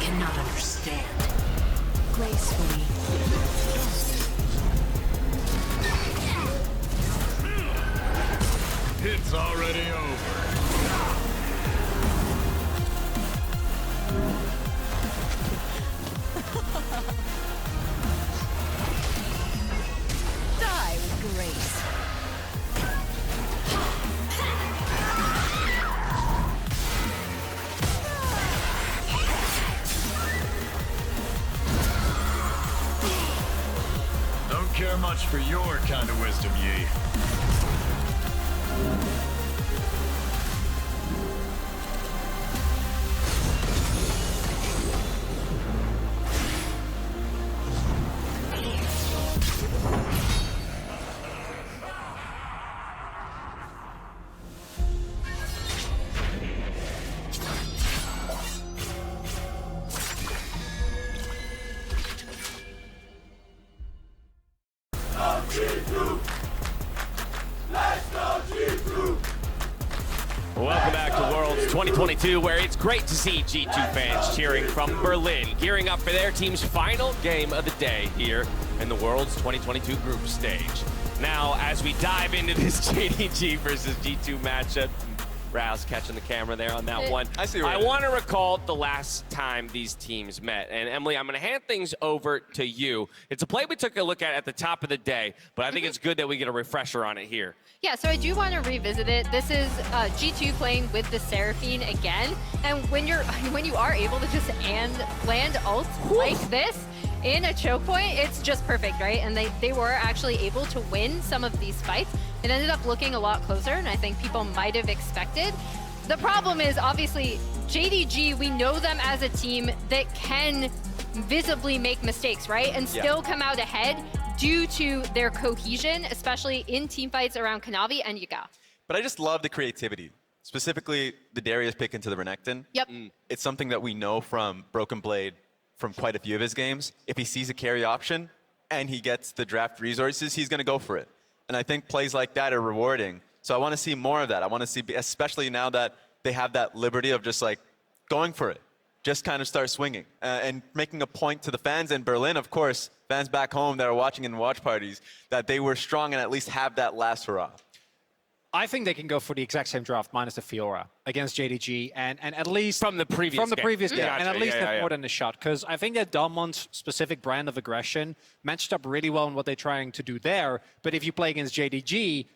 cannot understand. Gracefully. It's already over. Die with grace. Don't care much for your kind of wisdom, Yi. Welcome back to Worlds 2022, where it's great to see G2 fans cheering from Berlin, gearing up for their team's final game of the day here in the Worlds 2022 group stage. Now, as we dive into this JDG versus G2 matchup, Rouse catching the camera there on that one. I want to recall the last time these teams met. And Emily, I'm going to hand things over to you. It's a play we took a look at the top of the day, but I think it's good that we get a refresher on it here. Yeah, so I do want to revisit it. This is G2 playing with the Seraphine again. And when you are able to just land ult like this in a choke point, it's just perfect, right? And they were actually able to win some of these fights. It ended up looking a lot closer, and I think people might have expected. The problem is, obviously, JDG, we know them as a team that can visibly make mistakes, right? And still come out ahead due to their cohesion, especially in teamfights around Kanavi and YaGao. But I just love the creativity, specifically the Darius pick into the Renekton. Yep. It's something that we know from BrokenBlade from quite a few of his games. If he sees a carry option and he gets the draft resources, he's going to go for it. And I think plays like that are rewarding. So I want to see more of that. I want to see, especially now that they have that liberty of just like going for it. Just kind of start swinging and making a point to the fans in Berlin, of course, fans back home that are watching in watch parties, that they were strong and at least have that last hurrah. I think they can go for the exact same draft minus the Fiora against JDG and at least From the previous game. And at least have more than a shot, because I think that Dalmon's specific brand of aggression matched up really well in what they're trying to do there. But if you play against JDG,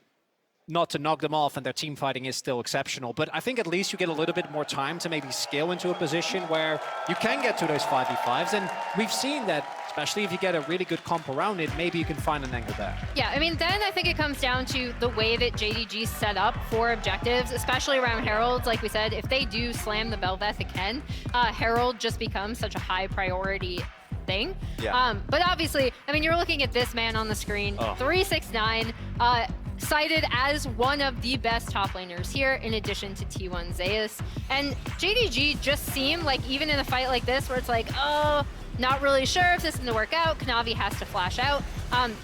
not to knock them off, and their team fighting is still exceptional. But I think at least you get a little bit more time to maybe scale into a position where you can get to those 5v5s. And we've seen that, especially if you get a really good comp around it, maybe you can find an angle there. Yeah, I mean, then I think it comes down to the way that JDG set up for objectives, especially around Heralds. Like we said, if they do slam the Bel'Veth again, Herald just becomes such a high priority thing. Yeah. But obviously, I mean, you're looking at this man on the screen, 369, cited as one of the best top laners here, in addition to T1 Zeus. And JDG just seemed like, even in a fight like this, where it's like, oh, not really sure if this is going to work out, Kanavi has to flash out,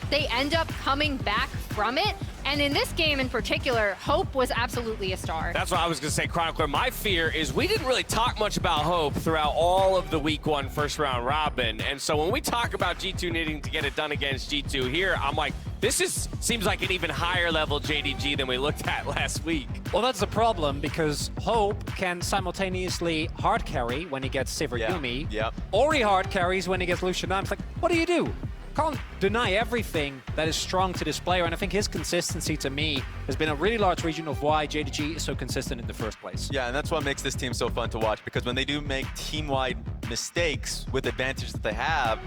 they end up coming back from it. And in this game in particular, Hope was absolutely a star. That's what I was going to say, Chronicler. My fear is we didn't really talk much about Hope throughout all of the week one first round robin. And so when we talk about G2 needing to get it done against G2 here, I'm like, this seems like an even higher level JDG than we looked at last week. Well, that's the problem, because Hope can simultaneously hard carry when he gets Sivir Yumi, or he hard carries when he gets Lucian. It's like, what do you do? Can't deny everything that is strong to this player, and I think his consistency to me has been a really large reason of why JDG is so consistent in the first place. Yeah, and that's what makes this team so fun to watch, because when they do make team-wide mistakes with the advantage that they have,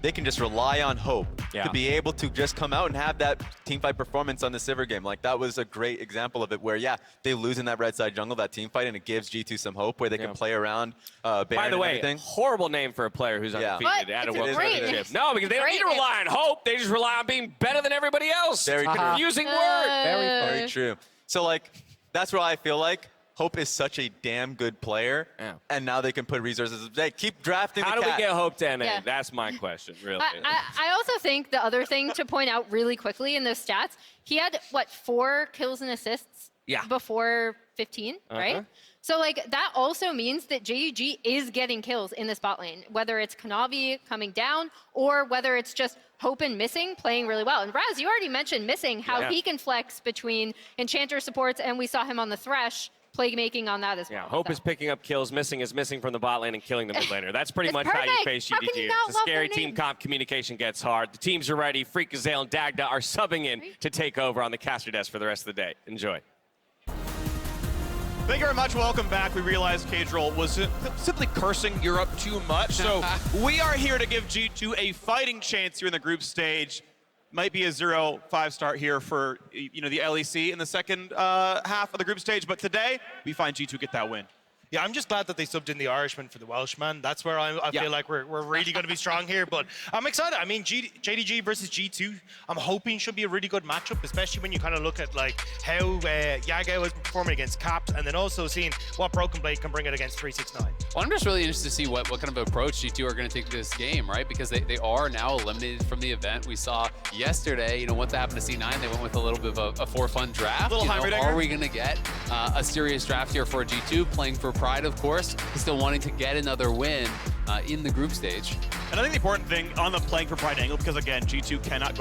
they can just rely on Hope to be able to just come out and have that teamfight performance on the Sivir game. Like, that was a great example of it where, yeah, they lose in that red side jungle, that teamfight, and it gives G2 some hope where they can play around Baron. By the way, everything. Horrible name for a player who's undefeated at a World Championship. No, because they don't need to rely on hope. They just rely on being better than everybody else. Very confusing word. Very true. So, like, that's where I feel like Hope is such a damn good player, and now they can put resources. They keep drafting How the do cat. we get Hope to NA? That's my question, really. I also think the other thing to point out really quickly in those stats, he had, what, 4 kills and assists before 15, right? So like that also means that JDG is getting kills in the spot lane, whether it's Kanavi coming down or whether it's just Hope and Missing playing really well. And Raz, you already mentioned Missing, how he can flex between Enchanter supports, and we saw him on the Thresh playmaking on that as well. Yeah, Hope is picking up kills, Missing is missing from the bot lane and killing the mid laner. That's pretty much how you face How can JDG. you not It's a love scary their team name? comp. Communication gets hard. The teams are ready. Freak, Gazelle, and Dagda are subbing in to take over on the caster desk for the rest of the day. Enjoy. Thank you very much. Welcome back. We realized Kadril was simply cursing Europe too much, so we are here to give G2 a fighting chance here in the group stage. Might be a 0-5 start here for the LEC in the second half of the group stage, but today we find G2 get that win. Yeah, I'm just glad that they subbed in the Irishman for the Welshman. That's where I feel like we're really going to be strong here. But I'm excited. I mean, JDG versus G2, I'm hoping should be a really good matchup, especially when you kind of look at like how YaGao is performing against Caps, and then also seeing what BrokenBlade can bring it against 369. Well, I'm just really interested to see what kind of approach G2 are going to take this game, right? Because they are now eliminated from the event. We saw yesterday, once that happened to C9, they went with a little bit of a for-fun draft. Are we going to get a serious draft here for G2 playing for pride, of course, still wanting to get another win in the group stage? And I think the important thing on the playing for pride angle, because again, G2 cannot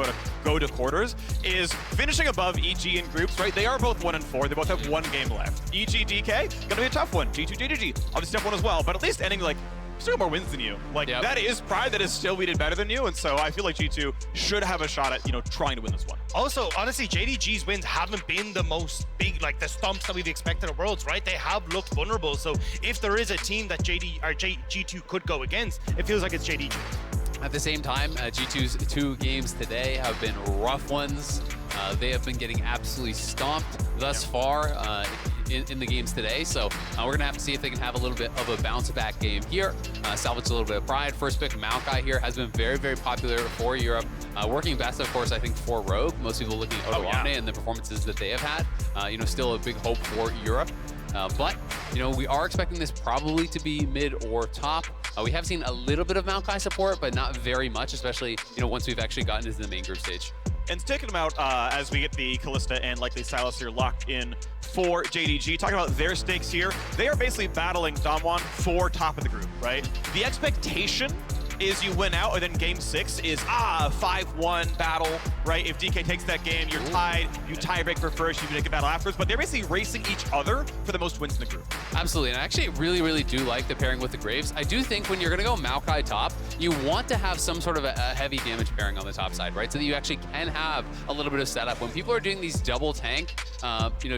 go to quarters, is finishing above EG in groups, right? They are both 1-4. They both have one game left. EG, DK, gonna be a tough one. G2, JDG, obviously tough one as well, but at least ending like, still more wins than you. Like, that is pride that is still we did better than you, and so I feel like G2 should have a shot at, trying to win this one. Also, honestly, JDG's wins haven't been the most big, like the stomps that we've expected at Worlds, right? They have looked vulnerable, so if there is a team that G2 could go against, it feels like it's JDG. At the same time, G2's 2 games today have been rough ones. They have been getting absolutely stomped thus far in the games today. So we're going to have to see if they can have a little bit of a bounce back game here, salvage a little bit of pride. First pick, Maokai here, has been very, very popular for Europe. Working best, of course, I think for Rogue. Most people looking at Odoamne and the performances that they have had. Still a big hope for Europe. But we are expecting this probably to be mid or top. We have seen a little bit of Maokai support, but not very much, especially once we've actually gotten into the main group stage. And sticking them out as we get the Kalista and likely Sylas here locked in for JDG. Talking about their stakes here, they are basically battling Damwon for top of the group, right? The expectation is you win out, and then game 6 is 5-1 battle, right? If DK takes that game, you're tied, you tie break for first, you make a battle afterwards, but they're basically racing each other for the most wins in the group. Absolutely, and I actually really, really do like the pairing with the Graves. I do think when you're gonna go Maokai top, you want to have some sort of a heavy damage pairing on the top side, right? So that you actually can have a little bit of setup. When people are doing these double tank,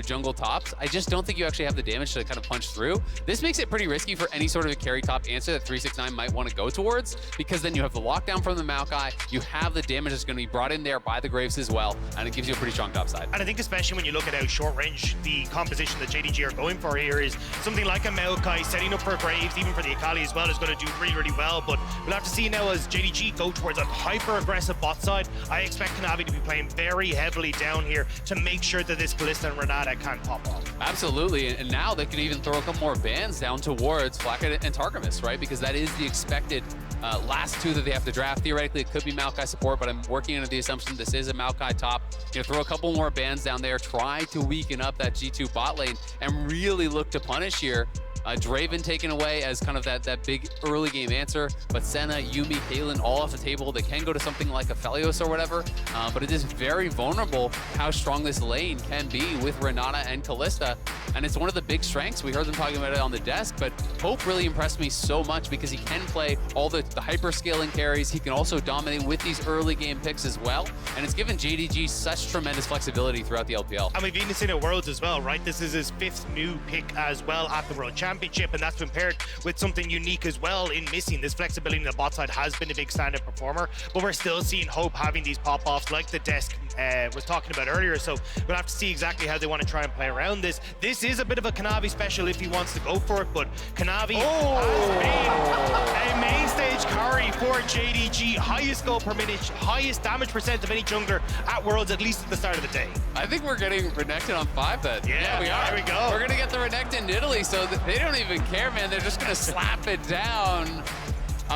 jungle tops, I just don't think you actually have the damage to kind of punch through. This makes it pretty risky for any sort of a carry top answer that 369 might want to go towards, because then you have the lockdown from the Maokai, you have the damage that's going to be brought in there by the Graves as well, and it gives you a pretty strong top side. And I think especially when you look at how short range the composition that JDG are going for here is something like a Maokai setting up for Graves, even for the Akali as well, is going to do really, really well. But we'll have to see now as JDG go towards a hyper-aggressive bot side. I expect Kanavi to be playing very heavily down here to make sure that this Kalista and Renata can't pop off. Absolutely, and now they can even throw a couple more bans down towards Flakked and Targamas, right? Because that is the expected last 2 that they have to draft. Theoretically, it could be Maokai support, but I'm working under the assumption this is a Maokai top. Throw a couple more bans down there, try to weaken up that G2 bot lane, and really look to punish here. Draven taken away as kind of that big early game answer, but Senna, Yuumi, Caitlyn all off the table. They can go to something like a Felios or whatever, but it is very vulnerable how strong this lane can be with Renata and Kalista, and it's one of the big strengths. We heard them talking about it on the desk, but Hope really impressed me so much because he can play all the hyper scaling carries. He can also dominate with these early game picks as well, and it's given JDG such tremendous flexibility throughout the LPL. And we've even seen it at Worlds as well, right? This is his 5th new pick as well at the World Championship, and that's been paired with something unique as well in Missing. This flexibility in the bot side has been a big standout performer, but we're still seeing Hope having these pop-offs like the desk was talking about earlier, so we'll have to see exactly how they want to try and play around this. This is a bit of a Kanavi special if he wants to go for it, but Kanavi has been a main stage carry for JDG. Highest goal per minute, highest damage percent of any jungler at Worlds, at least at the start of the day. I think we're getting Renekton on 5 then. Yeah, we are. There we go. We're going to get the Renekton Nidalee, so they don't even care, man. They're just going to slap it down.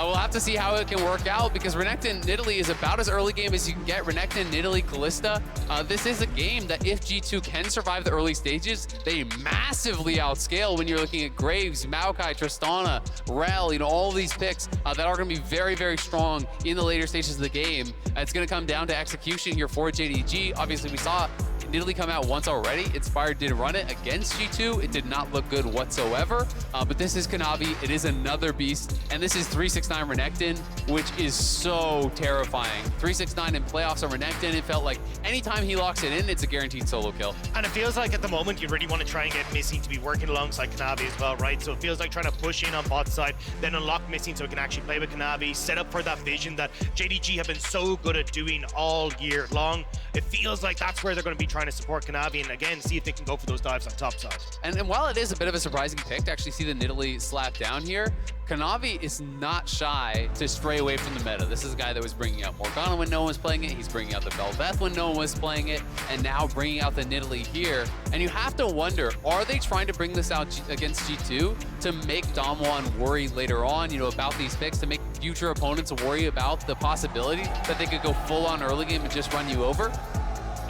We'll have to see how it can work out because Renekton Nidalee is about as early game as you can get. Renekton, Nidalee, Kalista. This is a game that if G2 can survive the early stages, they massively outscale when you're looking at Graves, Maokai, Tristana, Rell, all these picks that are going to be very, very strong in the later stages of the game. It's going to come down to execution here for JDG. Obviously, we saw Nidalee come out once already. Inspired did run it against G2. It did not look good whatsoever. But this is Kanavi. It is another beast. And this is 369 Renekton, which is so terrifying. 369 in playoffs on Renekton. It felt like anytime he locks it in, it's a guaranteed solo kill. And it feels like at the moment you really want to try and get Missing to be working alongside Kanavi as well, right? So it feels like trying to push in on bot side, then unlock Missing so it can actually play with Kanavi, set up for that vision that JDG have been so good at doing all year long. It feels like that's where they're going to be trying to support Kanavi and again see if they can go for those dives on top side. And while it is a bit of a surprising pick to actually see the Nidalee slap down here, Kanavi is not shy to stray away from the meta. This is a guy that was bringing out Morgana when no one was playing it. He's bringing out the Bel'Veth when no one was playing it, and now bringing out the Nidalee here. And you have to wonder, are they trying to bring this out against G2 to make Damwon worry later on, about these picks, to make future opponents worry about the possibility that they could go full on early game and just run you over?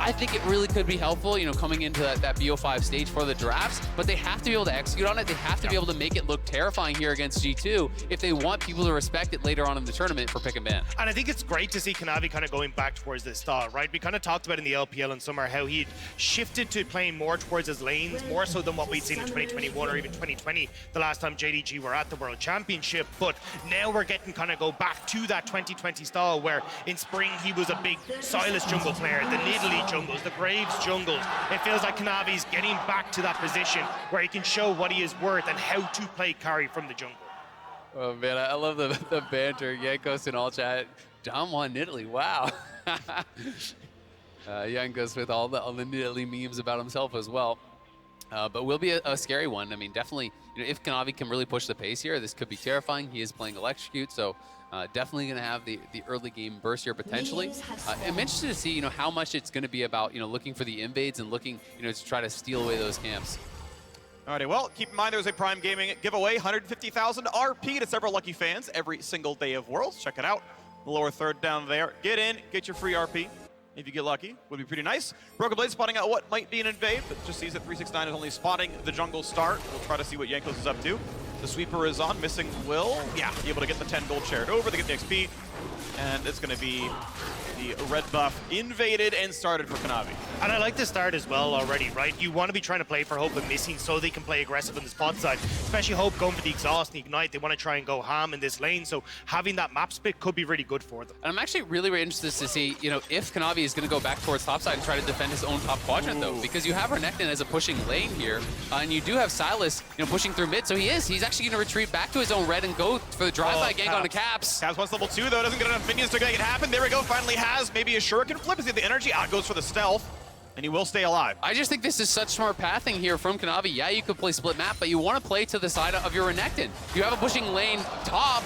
I think it really could be helpful, coming into that BO5 stage for the drafts, but they have to be able to execute on it. They have to be able to make it look terrifying here against G2 if they want people to respect it later on in the tournament for pick and ban. And I think it's great to see Kanavi kind of going back towards this style, right? We kind of talked about in the LPL in summer how he'd shifted to playing more towards his lanes, more so than what we'd seen in 2021 or even 2020, the last time JDG were at the World Championship. But now we're getting kind of go back to that 2020 style where in spring he was a big Sylas jungle player, the Nidalee jungles, the Graves jungles. It feels like Kanavi's getting back to that position where he can show what he is worth and how to play carry from the jungle. Oh man, I love the banter. Jankos in all chat. Damwon Nidalee, wow. Jankos with all the Nidalee memes about himself as well. But will be a scary one. I mean, definitely, if Kanavi can really push the pace here, this could be terrifying. He is playing Electrocute, so definitely going to have the early game burst here potentially. I'm interested to see, how much it's going to be about, looking for the invades and looking, to try to steal away those camps. Alrighty, well, keep in mind there's a Prime Gaming giveaway, 150,000 RP to several lucky fans every single day of Worlds. Check it out. The lower third down there. Get in, get your free RP. If you get lucky, would be pretty nice. BrokenBlade spotting out what might be an invade, but just sees that 369 is only spotting the jungle start. We'll try to see what Jankos is up to. The sweeper is on, missing will. Yeah, be able to get the 10 gold shared over, they get the XP. And it's going to be the red buff invaded and started for Kanavi. And I like the start as well already, right? You want to be trying to play for Hope and Missing so they can play aggressive on the spot side. Especially Hope going for the exhaust and ignite. They want to try and go ham in this lane. So having that map split could be really good for them. And I'm actually really, really interested to see, if Kanavi is going to go back towards topside and try to defend his own top quadrant, though. Because you have Renekton as a pushing lane here. And you do have Sylas, pushing through mid. So he's actually going to retreat back to his own red and go for the drive-by gank onto Caps. Caps wants level 2, though. Doesn't get enough minions to make it happen. There we go. Finally has maybe a shuriken flip. Is he the energy? Out goes for the stealth. And he will stay alive. I just think this is such smart pathing here from Kanavi. Yeah, you could play split map, but you want to play to the side of your Renekton. You have a pushing lane top,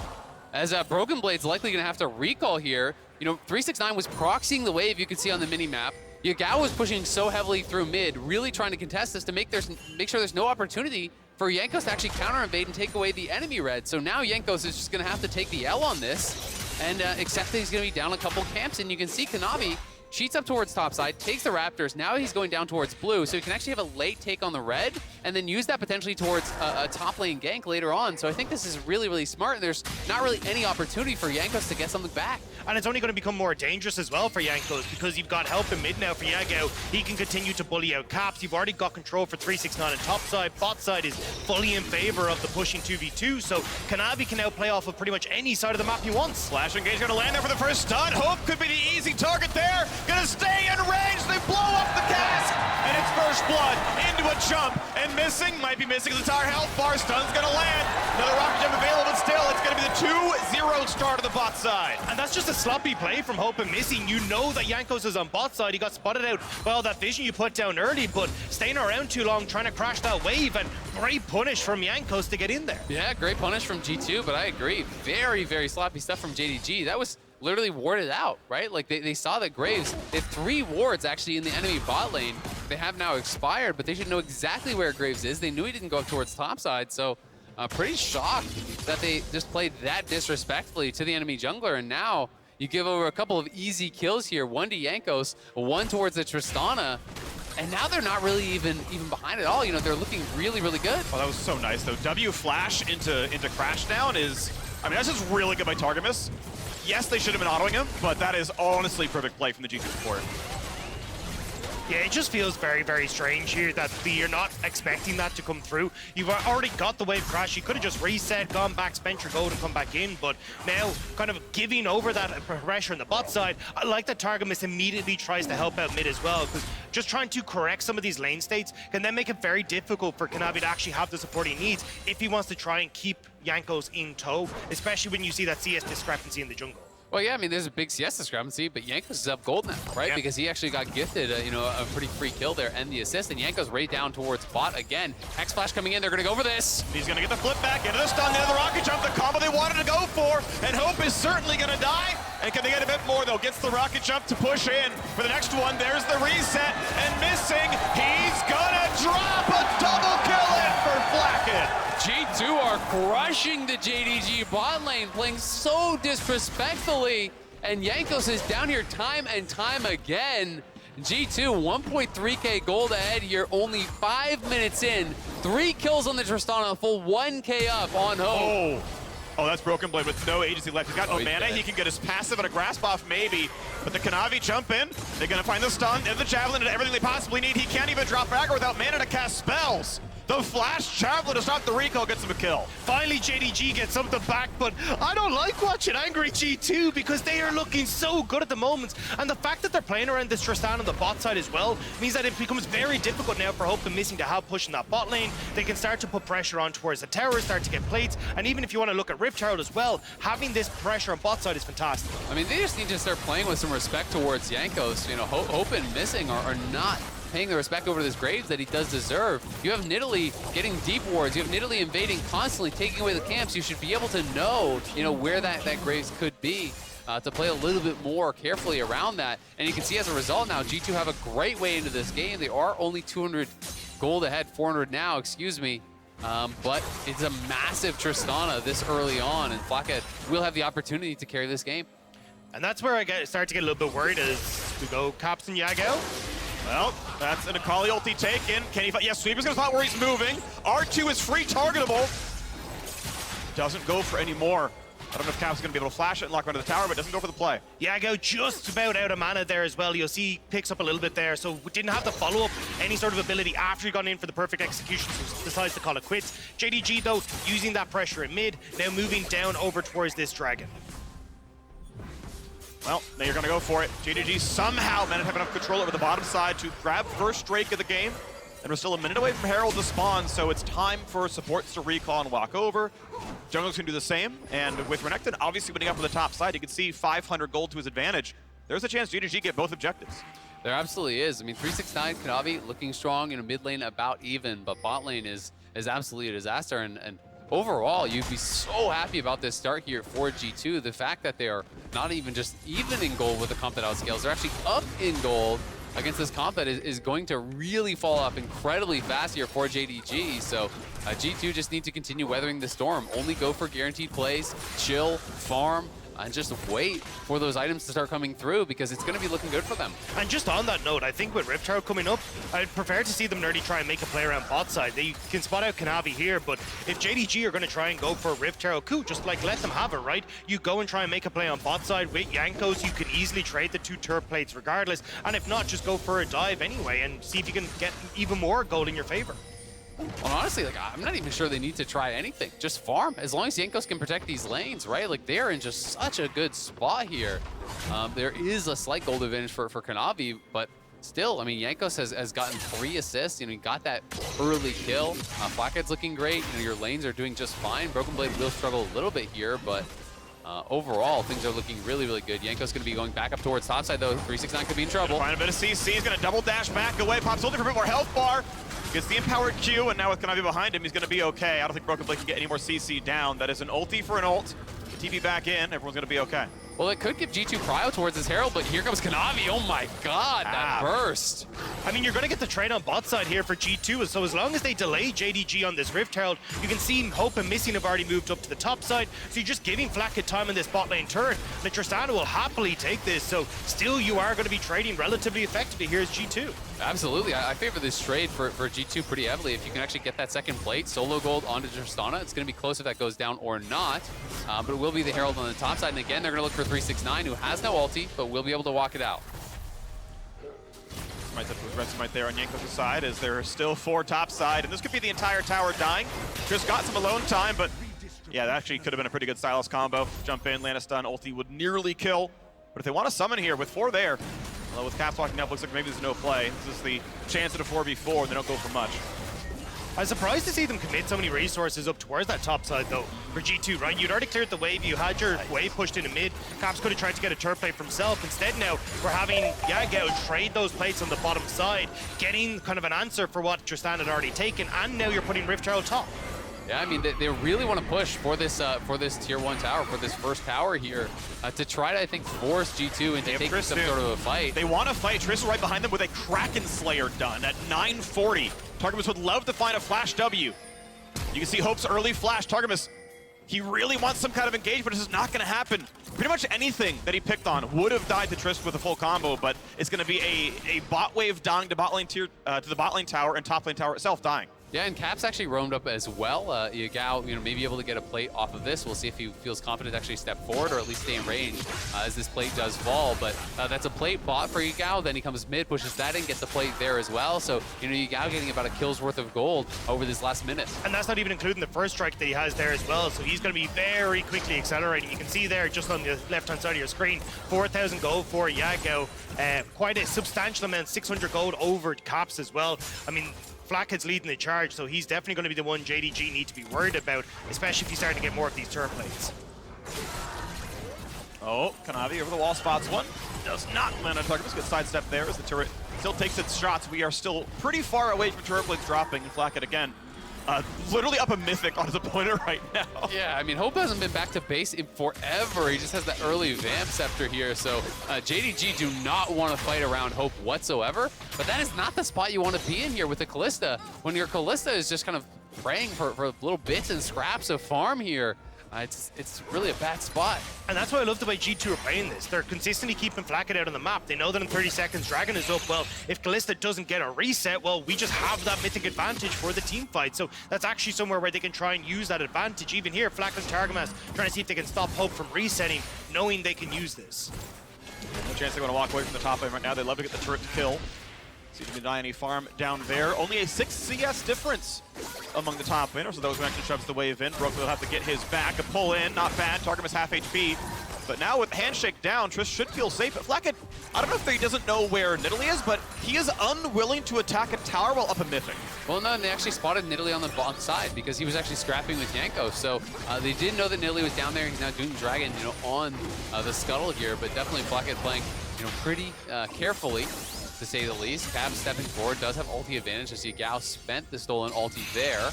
as BrokenBlade's likely going to have to recall here. 369 was proxying the wave you can see on the mini-map. YaGao was pushing so heavily through mid, really trying to contest this to make sure there's no opportunity for Jankos to actually counter-invade and take away the enemy red. So now Jankos is just going to have to take the L on this and accept that he's going to be down a couple camps. And you can see Kanavi cheats up towards topside, takes the Raptors. Now he's going down towards blue, so he can actually have a late take on the red and then use that potentially towards a top lane gank later on. So I think this is really, really smart, and there's not really any opportunity for Jankos to get something back. And it's only going to become more dangerous as well for Jankos because you've got help in mid now for YaGao. He can continue to bully out Caps. You've already got control for 369 on top side. Bot side is fully in favor of the pushing 2v2, so Kanavi can now play off of pretty much any side of the map he wants. Flash engage going to land there for the first stun. Hope could be the easy target there. Going to stay in range. They blow up the cask. And it's first blood into a jump. And missing, might be missing his entire health bar. Stun's going to land. Another rocket jump available, but still, it's going to be the 2-0 start of the bot side. And that's just a sloppy play from Hope and Missing. You know that Jankos is on bot side. He got spotted out by all that vision you put down early, but staying around too long trying to crash that wave, and great punish from Jankos to get in there. Yeah, great punish from G2, but I agree. Very, very sloppy stuff from JDG. That was literally warded out, right? Like they saw that Graves, they have 3 wards actually in the enemy bot lane. They have now expired, but they should know exactly where Graves is. They knew he didn't go up towards topside, so Pretty shocked that they just played that disrespectfully to the enemy jungler, and now you give over a couple of easy kills here, one to Jankos, one towards the Tristana, and now they're not really even behind at all. You know, they're looking really, really good. Oh, that was so nice, though. W flash into Crashdown is, I mean, that's just really good by Targamas. Yes, they should have been autoing him, but that is honestly perfect play from the G2 support. Yeah, it just feels very, very strange here that you're not expecting that to come through. You've already got the wave crash. You could have just reset, gone back, spent your gold, and come back in. But now, kind of giving over that pressure on the bot side, I like that Targamas immediately tries to help out mid as well, because just trying to correct some of these lane states can then make it very difficult for Kanavi to actually have the support he needs if he wants to try and keep Jankos in tow, especially when you see that CS discrepancy in the jungle. Well, yeah, I mean, there's a big CS discrepancy, but Jankos is up gold now, right? Yeah. Because he actually got gifted, you know, a pretty free kill there and the assist, and Jankos right down towards bot again. X-Flash coming in, they're going to go for this. He's going to get the flip back into the stun, into the rocket jump, the combo they wanted to go for, and Hope is certainly going to die. And can they get a bit more, though? Gets the rocket jump to push in for the next one. There's the reset, and missing. He's going to drop a double kill in for Flakked. G2 are crushing the JDG bot lane, playing so disrespectfully. And Jankos is down here time and time again. G2, 1.3k gold ahead here, only 5 minutes in. 3 kills on the Tristana, full 1k up on Hope. Oh, that's BrokenBlade with no agency left. He's got no he's mana. dead. He can get his passive and a grasp off maybe. But the Kanavi jump in. They're going to find the stun and the javelin and everything they possibly need. He can't even drop Fragger without mana to cast spells. The flash javelin to stop the recall gets him a kill. Finally, JDG gets something back, but I don't like watching angry G2 because they are looking so good at the moment. And the fact that they're playing around this Tristana on the bot side as well means that it becomes very difficult now for Hope and Missing to have pushing that bot lane. They can start to put pressure on towards the tower, start to get plates, and even if you want to look at Rift Herald as well, having this pressure on bot side is fantastic. I mean, they just need to start playing with some respect towards Jankos. You know, Hope and Missing are not paying the respect over this Graves that he does deserve. You have Nidalee getting deep wards. You have Nidalee invading constantly, taking away the camps. You should be able to know, you know, where that Graves could be to play a little bit more carefully around that. And you can see as a result now, G2 have a great way into this game. They are only 200 gold ahead, 400 now, excuse me. But it's a massive Tristana this early on, and Flakked will have the opportunity to carry this game. And that's where I start to get a little bit worried as we go Caps and YaGao. Well, that's an Akali ulti taken. Can he fight? Yes, Sweeper's gonna spot where he's moving. R2 is free targetable. Doesn't go for any more. I don't know if Cap's gonna be able to flash it and lock onto the tower, but doesn't go for the play. YaGao just about out of mana there as well. You'll see he picks up a little bit there, so we didn't have to follow up any sort of ability after he got in for the perfect execution, so decides to call it quits. JDG though, using that pressure in mid, now moving down over towards this dragon. Well, now you're going to go for it. JDG somehow managed to have enough control over the bottom side to grab first Drake of the game. And we're still a minute away from Herald to spawn, so it's time for supports to recall and walk over. Jungle's going to do the same. And with Renekton obviously winning up on the top side, you can see 500 gold to his advantage. There's a chance JDG get both objectives. There absolutely is. I mean, 369 Kanavi looking strong, in a mid lane about even, but bot lane is absolutely a disaster. And overall, you'd be so happy about this start here for G2. The fact that they are not even just even in gold with the comp that outscales, they're actually up in gold against this comp that is going to really fall off incredibly fast here for JDG. So G2 just need to continue weathering the storm. Only go for guaranteed plays, chill, farm, and just wait for those items to start coming through because it's going to be looking good for them. And just on that note, I think with Rift Herald coming up, I'd prefer to see them nerdy try and make a play around bot side. They can spot out Kanavi here, but if JDG are going to try and go for Rift Herald, cool, just like let them have it, right? You go and try and make a play on bot side with Jankos, you can easily trade the 2 turret plates regardless, and if not, just go for a dive anyway and see if you can get even more gold in your favor. Well, honestly, like, I'm not even sure they need to try anything. Just farm. As long as Jankos can protect these lanes, right? Like, they're in just such a good spot here. There is a slight gold advantage for Kanavi, but still, I mean, Jankos has gotten 3 assists. You know, he got that early kill. Flakked's looking great. You know, your lanes are doing just fine. BrokenBlade will struggle a little bit here, but overall, things are looking really, really good. Jankos going to be going back up towards topside, though. 369 could be in trouble. Find a bit of CC. He's going to double dash back away. Pops only for a bit more health bar. Gets the empowered Q, and now with Kanavi behind him, he's going to be okay. I don't think BrokenBlade can get any more CC down. That is an ulti for an ult. The TP back in. Everyone's going to be okay. Well, it could give G2 prio towards his Herald, but here comes Kanavi. Oh my god, that burst. I mean, you're going to get the trade on bot side here for G2, so as long as they delay JDG on this Rift Herald, you can see Hope and Missing have already moved up to the top side, so you're just giving Flakked time in this bot lane turn. The Tristana will happily take this, so still you are going to be trading relatively effectively here as G2. Absolutely, I favor this trade for G2 pretty heavily. If you can actually get that second plate, solo gold onto Tristana, it's going to be close if that goes down or not, but it will be the Herald on the top side, and again, they're going to look for 369, who has no ulti, but will be able to walk it out. Right, that was Red right there on Jankos' side, as there are still 4 top side, and this could be the entire tower dying. Just got some alone time, but yeah, that actually could have been a pretty good Sylas combo. Jump in, land a stun, ulti would nearly kill. But if they want to summon here with 4 there, well, with Caps walking up, looks like maybe there's no play. This is the chance at a 4v4, and they don't go for much. I'm surprised to see them commit so many resources up towards that top side, though, for G2, right? You'd already cleared the wave. You had your wave pushed into mid. Caps could have tried to get a turret plate for himself. Instead, now, we're having YaGao trade those plates on the bottom side, getting kind of an answer for what Tristana had already taken, and now you're putting Rift Herald top. Yeah, I mean, they really want to push for this tier 1 tower, for this first tower here, to try to, I think, force G2 into taking some sort of a fight. They want to fight. Triss right behind them with a Kraken Slayer done at 940. Targamas would love to find a flash W. You can see Hope's early flash. Targamas, he really wants some kind of engagement. This is not going to happen. Pretty much anything that he picked on would have died to Triss with a full combo, but it's going to be a bot wave dying to bot lane tier, to the bot lane tower, and top lane tower itself dying. Yeah, and Caps actually roamed up as well. YaGao, maybe able to get a plate off of this. We'll see if he feels confident to actually step forward or at least stay in range as this plate does fall. But that's a plate bought for YaGao. Then he comes mid, pushes that in, gets the plate there as well. So, YaGao getting about a kill's worth of gold over this last minute. And that's not even including the first strike that he has there as well. So he's going to be very quickly accelerating. You can see there, just on the left-hand side of your screen, 4,000 gold for YaGao. Quite a substantial amount, 600 gold over Caps as well. I mean, Flakked's leading the charge, so he's definitely going to be the one JDG need to be worried about, especially if you start to get more of these turret plates. Oh, Kanavi over the wall spots one. Does not land on Targamas. Good sidestep there as the turret still takes its shots. We are still pretty far away from turret plates dropping, and Flakked again. Literally up a mythic on his opponent right now. Yeah, I mean, Hope hasn't been back to base in forever. He just has that early Vamp Scepter here, so JDG do not want to fight around Hope whatsoever, but that is not the spot you want to be in here with the Kalista. When your Kalista is just kind of praying for little bits and scraps of farm here, it's really a bad spot. And that's why I love the way G2 are playing this. They're consistently keeping Flakked out on the map. They know that in 30 seconds, Dragon is up. Well, if Kalista doesn't get a reset, well, we just have that mythic advantage for the team fight. So that's actually somewhere where they can try and use that advantage. Even here, Flakked and Targamas trying to see if they can stop Hope from resetting, knowing they can use this. No chance they want to walk away from the top lane right now. They love to get the turret to kill. See if they can deny any farm down there. Only a 6 CS difference among the top laners. So those who actually shoves the wave in. Broken will have to get his back. A pull in, not bad. Targamas half HP. But now with handshake down, Triss should feel safe. But Flakked, I don't know if he doesn't know where Nidalee is, but he is unwilling to attack a tower while up a mythic. Well, no, and they actually spotted Nidalee on the bottom side because he was actually scrapping with Jankos. So they did know that Nidalee was down there. He's now Doom Dragon, on the scuttle here. But definitely Flakked playing, pretty carefully, to say the least. Caps stepping forward, does have ulti advantage as YaGao spent the stolen ulti there,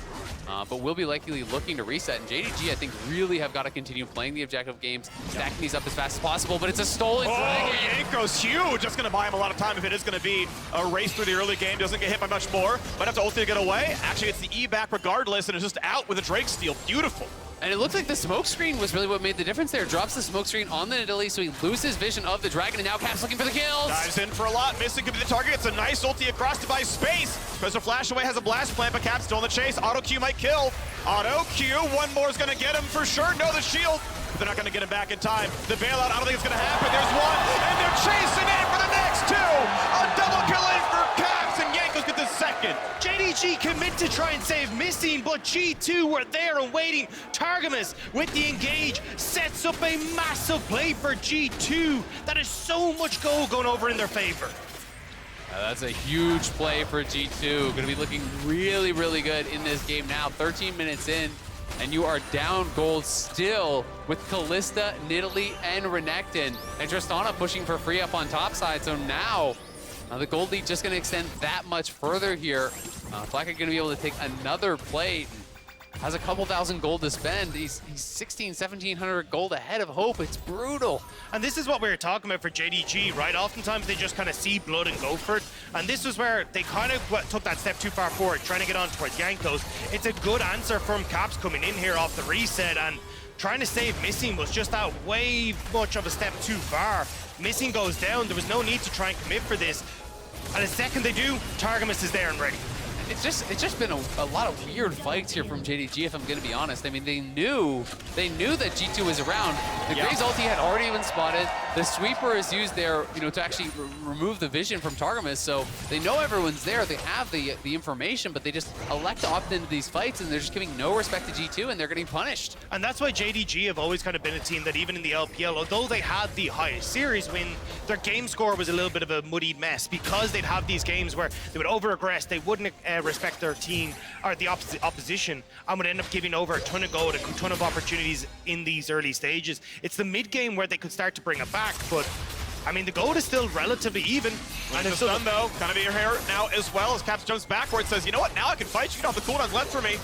but will be likely looking to reset. And JDG, I think, really have got to continue playing the objective games, stacking these up as fast as possible, but it's a stolen dragon. Jankos huge! That's going to buy him a lot of time if it is going to be a race through the early game. Doesn't get hit by much more. Might have to ulti to get away. Actually, it's the E back regardless, and it's just out with a Drake steal. Beautiful. And it looks like the smoke screen was really what made the difference there. Drops the smoke screen on the Nidalee, so he loses vision of the dragon, and now Caps looking for the kills. Dives in for a lot. Missing could be the target. It's a nice ulti across to buy space. Professor Flash away has a blast plant, but Caps still in the chase. Auto Q might kill. Auto Q. One more is going to get him for sure. No, the shield. But they're not going to get him back in time. The bailout, I don't think it's going to happen. There's one, and they're chasing in for the next two. A double kill in for Caps, and Jankos get the second. JDG commit to try and save Missing, but G2 were there and waiting. Targamas with the engage sets up a massive play for G2. That is so much gold going over in their favor. That's a huge play for G2. Going to be looking really, really good in this game now. 13 minutes in, and you are down gold still with Kalista, Nidalee, and Renekton. And Tristana pushing for free up on top side. So now the gold lead just going to extend that much further here. Flakked going to be able to take another plate. has a couple thousand gold to spend. He's 1,700 gold ahead of Hope. It's brutal. And this is what we were talking about for JDG, right? Oftentimes they just kind of see blood and go for it. And this was where they kind of took that step too far forward, trying to get on towards Jankos. It's a good answer from Caps coming in here off the reset, and trying to save Missing was just that way much of a step too far. Missing goes down. There was no need to try and commit for this. And the second they do, Targamas is there and ready. It's just been a lot of weird fights here from JDG, if I'm going to be honest. I mean, they knew that G2 was around. The Graves ulti had already been spotted. The sweeper is used there, to actually remove the vision from Targamas. So they know everyone's there. They have the information, but they just elect to opt into these fights, and they're just giving no respect to G2, and they're getting punished. And that's why JDG have always kind of been a team that even in the LPL, although they had the highest series win, their game score was a little bit of a muddy mess because they'd have these games where they would over-aggress, they wouldn't respect their team or the opposition, and would end up giving over a ton of gold, a ton of opportunities in these early stages. It's the mid game where they could start to bring it back, but I mean, the gold is still relatively even. And it's done though. Kanavi here now as well as Caps jumps backwards, says, you know what, now I can fight you. You don't have the cooldowns left for me.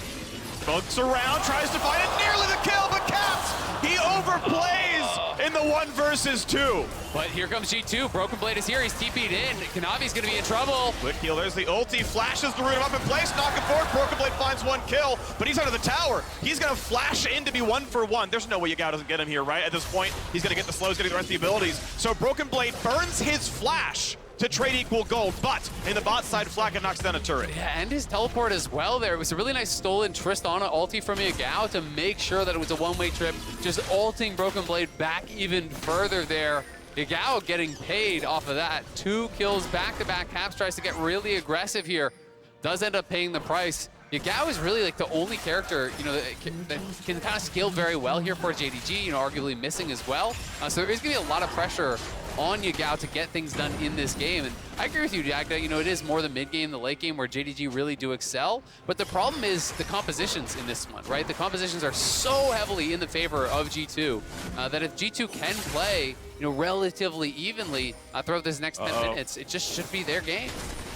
Bugs around, tries to find it, nearly the kill, but Caps, he overplays in the 1 versus 2. But here comes G2. BrokenBlade is here. He's TP'd in. Kanavi's going to be in trouble. Quick heal. There's the ulti. Flashes the root him up in place. Knock him forward. BrokenBlade finds 1 kill, but he's under the tower. He's going to flash in to be 1 for 1. There's no way YaGao doesn't get him here, right? At this point, he's going to get the slows, getting the rest of the abilities. So BrokenBlade burns his flash to trade equal gold, but in the bot side, Flakked knocks down a turret. Yeah, and his teleport as well there. It was a really nice stolen Tristana ulti from YaGao to make sure that it was a one-way trip, just ulting BrokenBlade back even further there. YaGao getting paid off of that. 2 kills back-to-back. Caps tries to get really aggressive here. Does end up paying the price. YaGao is really like the only character, that can kind of scale very well here for JDG, arguably Missing as well. So there is going to be a lot of pressure on YaGao to get things done in this game. And I agree with you, Jagda. It is more the mid game, the late game where JDG really do excel. But the problem is the compositions in this one, right? The compositions are so heavily in the favor of G2 that if G2 can play, relatively evenly throughout this next 10 minutes, it just should be their game.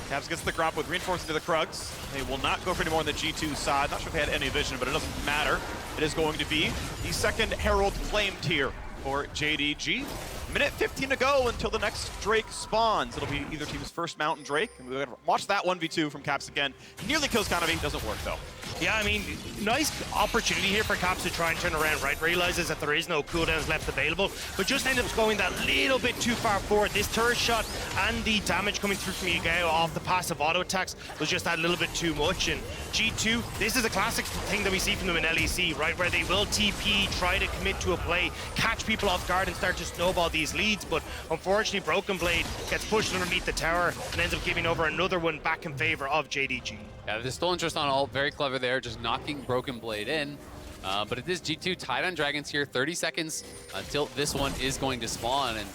Caps gets the grab with reinforcing to the Krugs. They will not go for any more on the G2 side. Not sure if they had any vision, but it doesn't matter. It is going to be the second Herald claimed here for JDG. Minute 15 to go until the next Drake spawns. It'll be either team's first Mountain Drake. And we're gonna watch that 1v2 from Caps again. Nearly kills Kanavi, doesn't work though. Yeah, I mean, nice opportunity here for Caps to try and turn around, right? Realizes that there is no cooldowns left available, but just ends up going that little bit too far forward. This turret shot and the damage coming through from YaGao off the passive auto attacks was just that little bit too much. And G2, this is a classic thing that we see from them in LEC, right? Where they will TP, try to commit to a play, catch people off guard and start to snowball these leads. But unfortunately, BrokenBlade gets pushed underneath the tower and ends up giving over another one back in favor of JDG. Yeah, the stolen Tristana on ult, very clever there, just knocking BrokenBlade in. But it is G2 tied on Dragons here, 30 seconds until this one is going to spawn. And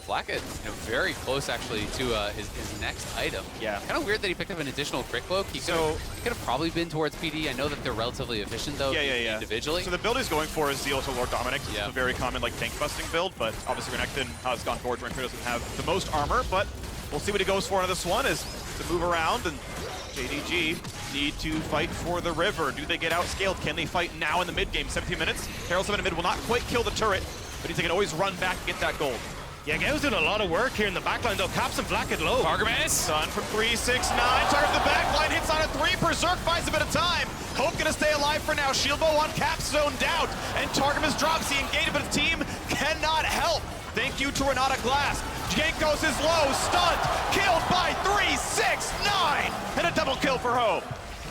Flakked, very close actually to his next item. Yeah. Kind of weird that he picked up an additional crit cloak. He could have probably been towards PD. I know that they're relatively efficient though, individually. So the build he's going for is Zeal to Lord Dominic. It's a very common tank busting build, but obviously Renekton has gone forward. Renekton doesn't have the most armor, but we'll see what he goes for on this one is to move around, and JDG need to fight for the river. Do they get outscaled? Can they fight now in the mid game? 17 minutes. Herald 7 in mid will not quite kill the turret, but he can always run back and get that gold. YaGao's doing a lot of work here in the backline though. Caps and Flakked low. Targamas, done from 3-6-9. Target the backline, hits on a 3. Berserk buys a bit of time. Hope gonna stay alive for now. Shield bow on Caps zoned out, and Targamas drops the engagement, but his team cannot help. Thank you to Renata Glasc. Jankos is low, stunned, killed by 3-6-9, and a double kill for Hope.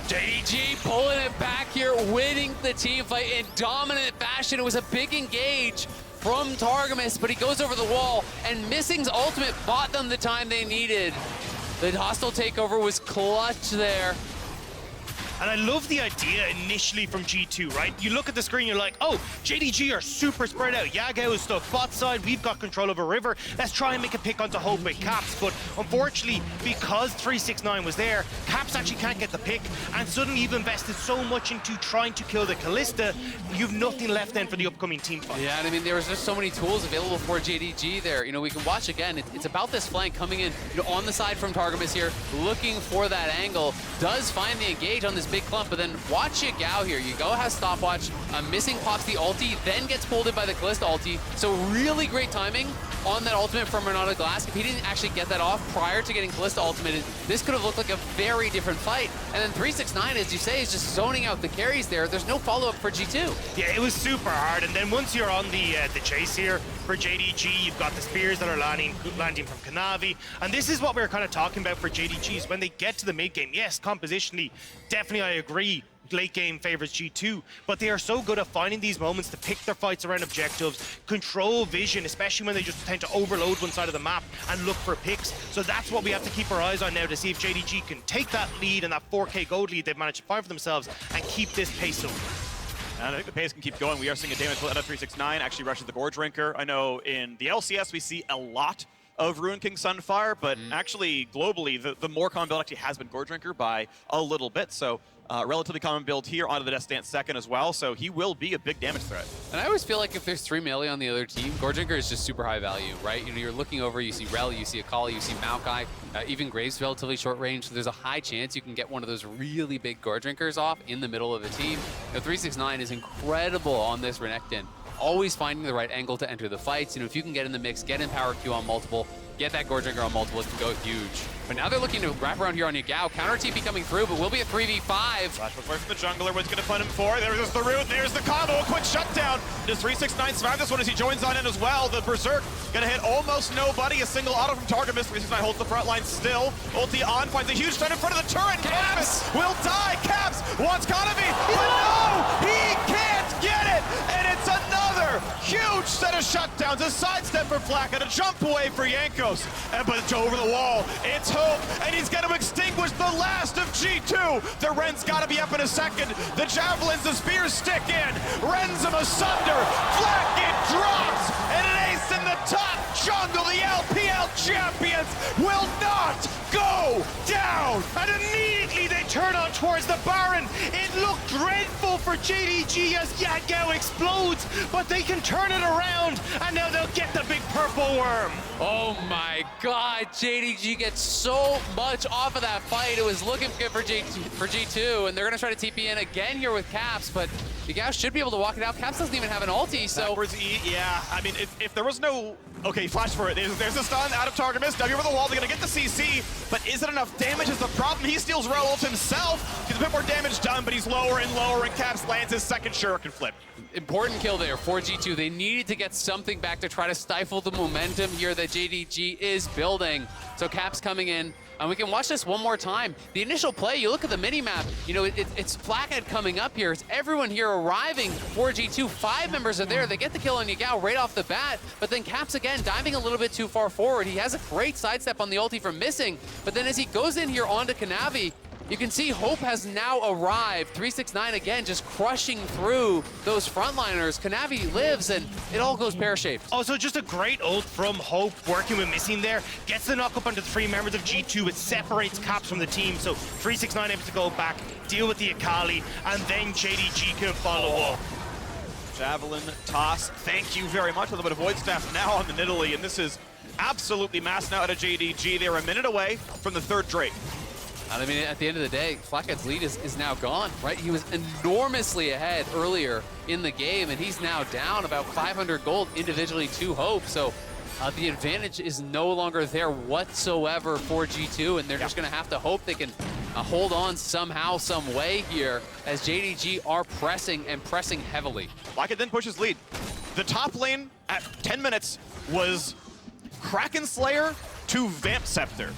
JDG pulling it back here, winning the team fight in dominant fashion. It was a big engage from Targamas, but he goes over the wall, and Missing's ultimate bought them the time they needed. The hostile takeover was clutch there. And I love the idea initially from G2, right? You look at the screen, you're like, oh, JDG are super spread out. YaGao is stuck bot side. We've got control over River. Let's try and make a pick onto Hope with Caps. But unfortunately, because 3-6-9 was there, Caps actually can't get the pick. And suddenly you've invested so much into trying to kill the Kalista, you've nothing left then for the upcoming team fight. Yeah, and I mean, there was just so many tools available for JDG there. We can watch again. It's about this flank coming in on the side from Targamas here, looking for that angle. Does find the engage on this big clump, but then watch YaGao here. YaGao has stopwatch, missing pops the ulti, then gets pulled in by the Kalista ulti. So really great timing on that ultimate from Renata Glasc. If he didn't actually get that off prior to getting Kalista ultimated, this could have looked like a very different fight. And then 369, as you say, is just zoning out the carries there. There's no follow-up for G2. Yeah, it was super hard. And then once you're on the chase here for JDG, you've got the spears that are landing from Kanavi. And this is what we were kind of talking about for JDGs. When they get to the mid game, yes, compositionally, definitely I agree. Late game favors G2, but they are so good at finding these moments to pick their fights around objectives, control vision, especially when they just tend to overload one side of the map and look for picks. So that's what we have to keep our eyes on now to see if JDG can take that lead and that 4K gold lead they've managed to find for themselves and keep this pace up. And I think the pace can keep going. We are seeing a damage out of 369 actually rushes the Gore Drinker. I know in the LCS we see a lot of Ruin King Sunfire, but actually globally the more common build actually has been Gore Drinker by a little bit. So relatively common build here onto the Death Stance second as well, so he will be a big damage threat. And I always feel like if there's 3 melee on the other team, Gore Drinker is just super high value, right? You know, you're looking over, you see Rell, you see Akali, you see Maokai, even Graves relatively short range, so there's a high chance you can get one of those really big Gore Drinkers off in the middle of the team. You know, 369 is incredible on this Renekton, always finding the right angle to enter the fights. You know, if you can get in the mix, get in power Q on multiple, get that Gore Drinker on multiple, it can go huge. But now they're looking to wrap around here on YaGao. Counter TP coming through, but will be a 3v5. Flash away from the jungler. What's going to put him for? There's the root. There's the combo. A quick shutdown. Does 369 survive this one as he joins on in as well? The Berserk going to hit almost nobody. A single auto from Targamas. 369 holds the front line still. Ulti on. Finds a huge stun in front of the turret. Caps will die. Caps wants Kanavi. But no! He can't get it! And it's another huge set of shutdowns. A sidestep for Flakked. A jump away for Jankos. But it's over the wall. It's Hope. And he's going to extinguish the last of G2. The Ren's got to be up in a second. The javelins, the spears stick in. Ren's him asunder. Flakked drops. And an ace in the top jungle. The LPL champions will not go down. And immediately they turn on towards the Baron. It looked dreadful for JDG as YaGao explodes, but they can turn it around, and now they'll get the big purple worm. Oh my god, JDG gets so much off of that fight. It was looking good for G2, and they're going to try to TP in again here with Caps, but YaGao should be able to walk it out. Caps doesn't even have an ulti, so... Backwards E, yeah. I mean, if there was no... Okay, flash for it. There's a stun out of Targamas. W over the wall. They're going to get the CC, but is it enough damage is the problem. He steals Rell ult himself. Gets a bit more damage done, but he's lower and lower, and Caps lands his second shuriken flip. Important kill there for G2. They needed to get something back to try to stifle the momentum here that JDG is building. So Caps coming in, and we can watch this one more time. The initial play, you look at the mini-map, you know, it's Flakked coming up here. It's everyone here arriving for G2. 5 members are there. They get the kill on YaGao right off the bat, but then Caps again diving a little bit too far forward. He has a great sidestep on the ulti from missing, but then as he goes in here onto Kanavi, you can see Hope has now arrived. 369 again, just crushing through those frontliners. Kanavi lives, and it all goes pear-shaped. Also, just a great ult from Hope working with Missing there. Gets the knock up onto the 3 members of G2. It separates Caps from the team. So 369 able to go back, deal with the Akali, and then JDG can follow up. Javelin toss. Thank you very much. A little bit of Void Staff now on the Nidalee, and this is absolutely mass now out of JDG. They're a minute away from the 3rd Drake. I mean, at the end of the day, Flakked's lead is now gone, right? He was enormously ahead earlier in the game, and he's now down about 500 gold individually to Hope. So the advantage is no longer there whatsoever for G2, and they're just going to have to hope they can hold on somehow, some way here, as JDG are pressing and pressing heavily. Flakked then pushes lead. The top lane at 10 minutes was Kraken Slayer to Vamp Scepter.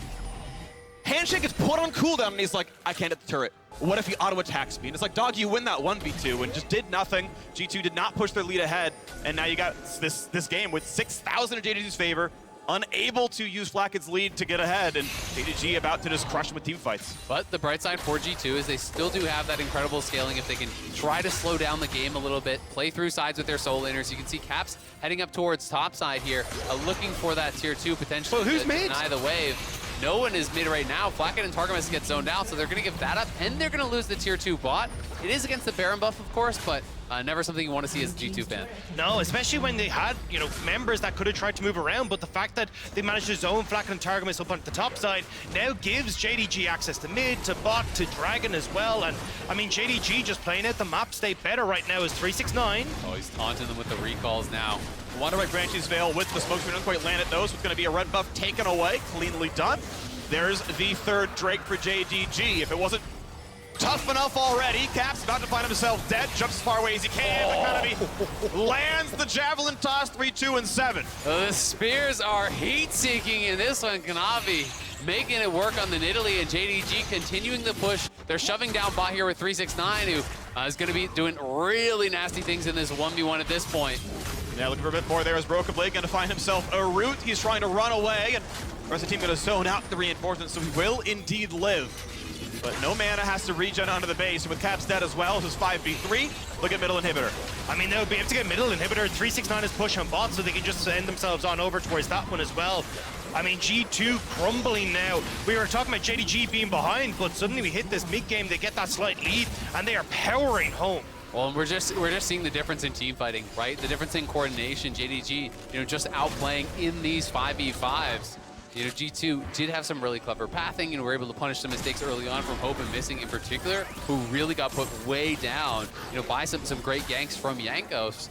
Handshake is put on cooldown, and he's like, I can't hit the turret. What if he auto-attacks me? And it's like, dog, you win that 1v2, and just did nothing. G2 did not push their lead ahead, and now you got this game with 6,000 in JDG's favor, unable to use Flakked's lead to get ahead, and JDG about to just crush him with team fights. But the bright side for G2 is they still do have that incredible scaling if they can try to slow down the game a little bit, play through sides with their soul laners. You can see Caps heading up towards top side here, looking for that tier 2 potentially. Well, who's to mid? deny the wave. No one is mid right now. Flakked and Targamas get zoned out, so they're going to give that up, and they're going to lose the tier 2 bot. It is against the Baron buff, of course, but never something you want to see as a G2 fan. No, especially when they had, you know, members that could have tried to move around, but the fact that they managed to zone Flakked and Targamas up on the top side now gives JDG access to mid, to bot, to Dragon as well. And I mean, JDG just playing out the map state better right now is 369. Oh, he's taunting them with the recalls now. Wonder by Branches Veil with the smoke. We don't quite land it though, so it's going to be a red buff taken away. Cleanly done. There's the third Drake for JDG. If it wasn't tough enough already, Cap's about to find himself dead. Jumps as far away as he can, but Kanavi lands the javelin toss, 3, 2, and 7. The spears are heat-seeking in this one. Kanavi making it work on the Nidalee, and JDG continuing the push. They're shoving down bot here with 369, who is going to be doing really nasty things in this 1v1 at this point. Yeah, looking for a bit more there is BrokenBlade going to find himself a route. He's trying to run away, and the rest of the team going to zone out the reinforcements, so he will indeed live. But no mana has to regen onto the base, and with Caps dead as well, this is 5v3. Look at middle inhibitor. I mean, they'll be able to get middle inhibitor. 369 is push on bot, so they can just send themselves on over towards that one as well. I mean, G2 crumbling now. We were talking about JDG being behind, but suddenly we hit this mid game, they get that slight lead, and they are powering home. Well, and we're just seeing the difference in team fighting, right? The difference in coordination. JDG, you know, just outplaying in these 5v5s. You know, G2 did have some really clever pathing and were able to punish some mistakes early on from Hope and Missing in particular, who really got put way down, you know, by some great ganks from Jankos.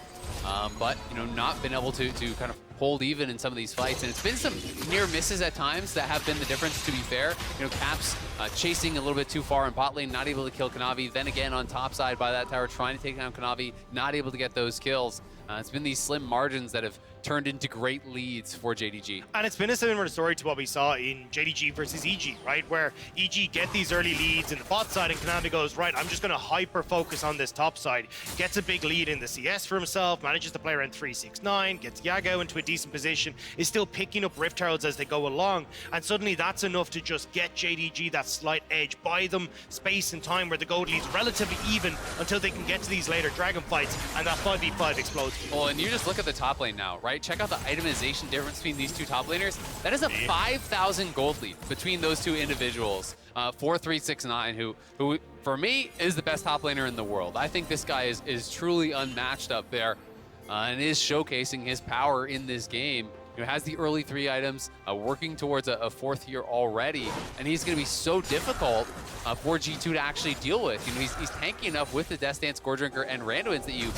But, you know, not been able to kind of hold even in some of these fights. And it's been some near misses at times that have been the difference, to be fair. You know, Caps chasing a little bit too far in bot lane, not able to kill Kanavi. Then again, on top side by that tower, trying to take down Kanavi, not able to get those kills. It's been these slim margins that have turned into great leads for JDG. And it's been a similar story to what we saw in JDG versus EG, right? Where EG get these early leads in the bot side and Kanavi goes, right, I'm just going to hyper-focus on this top side. Gets a big lead in the CS for himself, manages to play around 369, gets YaGao into a decent position, is still picking up Rift Heralds as they go along, and suddenly that's enough to just get JDG that slight edge, buy them space and time where the gold leads relatively even until they can get to these later Dragon fights, and that 5v5 explodes. Well, and you just look at the top lane now, right? Check out the itemization difference between these two top laners. That is a 5,000 gold lead between those two individuals. 4-3-6-9, who for me is the best top laner in the world. I think this guy is truly unmatched up there and is showcasing his power in this game. You know, has the early 3 items, working towards a 4th year already, and he's going to be so difficult for G2 to actually deal with. You know, he's tanky enough with the Death Dance, Gore Drinker, and Randuin's that you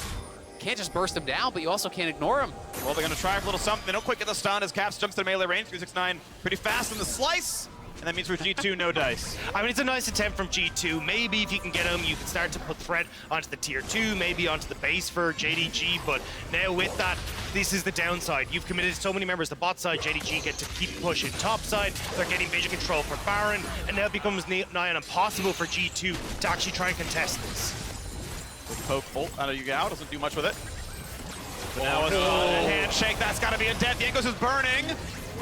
can't just burst him down, but you also can't ignore him. Well, they're going to try for a little something. They don't quite get the stun as Caps jumps to melee range. 369 pretty fast in the slice. And that means for G2, no dice. I mean, it's a nice attempt from G2. Maybe if you can get him, you can start to put threat onto the tier 2, maybe onto the base for JDG. But now with that, this is the downside. You've committed so many members to bot side. JDG get to keep pushing top side. They're getting vision control for Baron. And now it becomes nigh on impossible for G2 to actually try and contest this. Poke ult out of YaGao, doesn't do much with it. But now it's a handshake, that's got to be a death. Jankos is burning.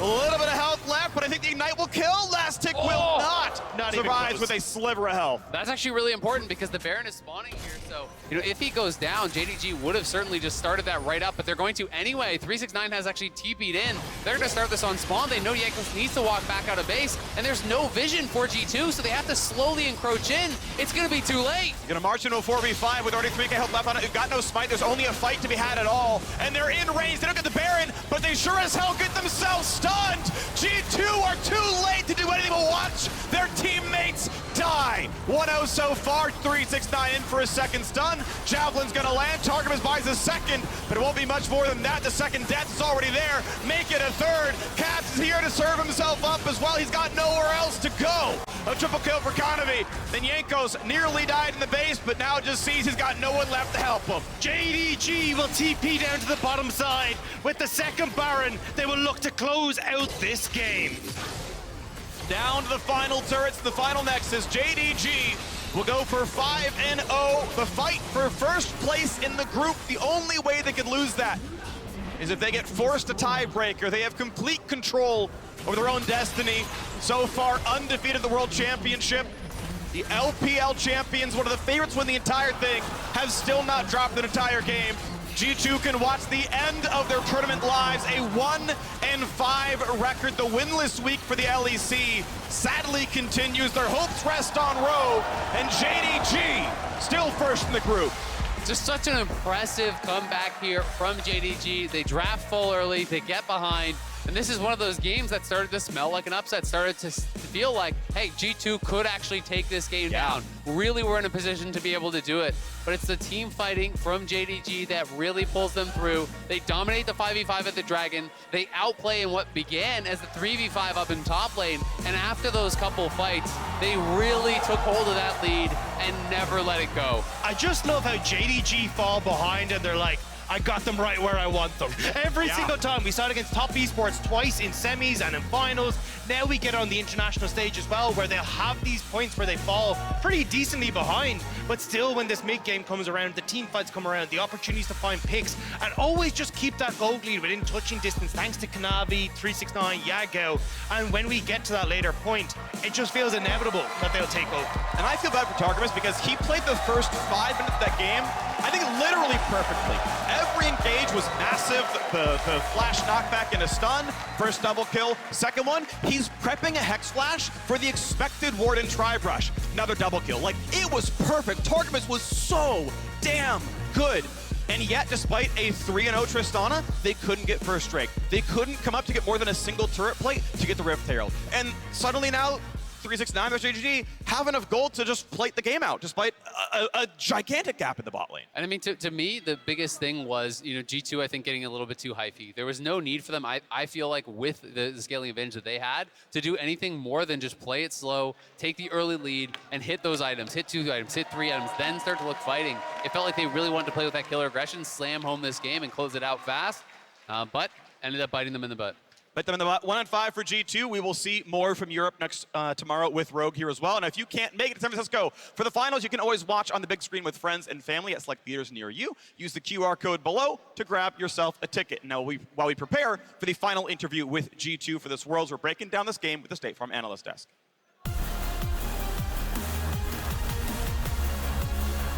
A little bit of health left, but I think the Ignite will kill. Last tick will not survives with a sliver of health. That's actually really important because the Baron is spawning here, so you know, if he goes down, JDG would have certainly just started that right up, but they're going to anyway. 369 has actually TP'd in. They're going to start this on spawn. They know Jankos needs to walk back out of base, and there's no vision for G2, so they have to slowly encroach in. It's going to be too late. Going to march into a 4v5 with already 3k health left on it. You've got no smite. There's only a fight to be had at all, and they're in range. They don't get the Baron, but they sure as hell get themselves stunned. G2 are too late to do anything but watch their teammates die. 1-0 so far. 369 in for a second stun. Javelin's gonna land. Targamas buys a second, but it won't be much more than that. The second death is already there. Make it a third. Caps is here to serve himself up as well. He's got nowhere else to go. A triple kill for Kanavi. Then Jankos nearly died in the base, but now just sees he's got no one left to help him. JDG will TP down to the bottom side. With the second Baron, they will look to close out this game. Down to the final turrets, the final nexus. JDG will go for 5-0. The fight for first place in the group. The only way they could lose that is if they get forced a tiebreaker. They have complete control over their own destiny. So far, undefeated at the World Championship. The LPL champions, one of the favorites to win the entire thing, have still not dropped an entire game. G2 can watch the end of their tournament lives, a 1-5 record. The winless week for the LEC sadly continues. Their hopes rest on Rogue, and JDG still first in the group. Just such an impressive comeback here from JDG. They draft full early, they get behind, and this is one of those games that started to smell like an upset, started to feel like, hey, G2 could actually take this game down. Really were in a position to be able to do it, but it's the team fighting from JDG that really pulls them through. They dominate the 5v5 at the Dragon. They outplay in what began as the 3v5 up in top lane, and after those couple fights, they really took hold of that lead and never let it go. I just love how JDG fall behind and they're like, I got them right where I want them. Every single time. We saw it against top esports twice in semis and in finals. Now we get on the international stage as well, where they'll have these points where they fall pretty decently behind. But still, when this mid-game comes around, the team fights come around, the opportunities to find picks, and always just keep that gold lead within touching distance, thanks to Kanavi, 369, YaGao. And when we get to that later point, it just feels inevitable that they'll take over. And I feel bad for Targamas because he played the first 5 minutes of that game, I think literally perfectly. Every engage was massive. The flash knockback and a stun. First double kill. Second one, he's prepping a Hex Flash for the expected Warden Tri-Brush. Another double kill. Like, it was perfect. Targamas was so damn good. And yet, despite a 3-0 Tristana, they couldn't get first strike. They couldn't come up to get more than a single turret plate to get the Rift Herald. And suddenly now, 369 versus JDG have enough gold to just plate the game out, despite a gigantic gap in the bot lane. And I mean, to me, the biggest thing was, G2, I think, getting a little bit too hyphy. There was no need for them, I feel like, with the scaling advantage that they had, to do anything more than just play it slow, take the early lead, and hit those items, hit 2 items, hit 3 items, then start to look fighting. It felt like they really wanted to play with that killer aggression, slam home this game, and close it out fast, but ended up biting them in the butt. But them in the 1-5 for G2. We will see more from Europe next tomorrow with Rogue here as well. And if you can't make it to San Francisco for the finals, you can always watch on the big screen with friends and family at select theaters near you. Use the QR code below to grab yourself a ticket. Now, while we prepare for the final interview with G2 for this Worlds, we're breaking down this game with the State Farm Analyst Desk.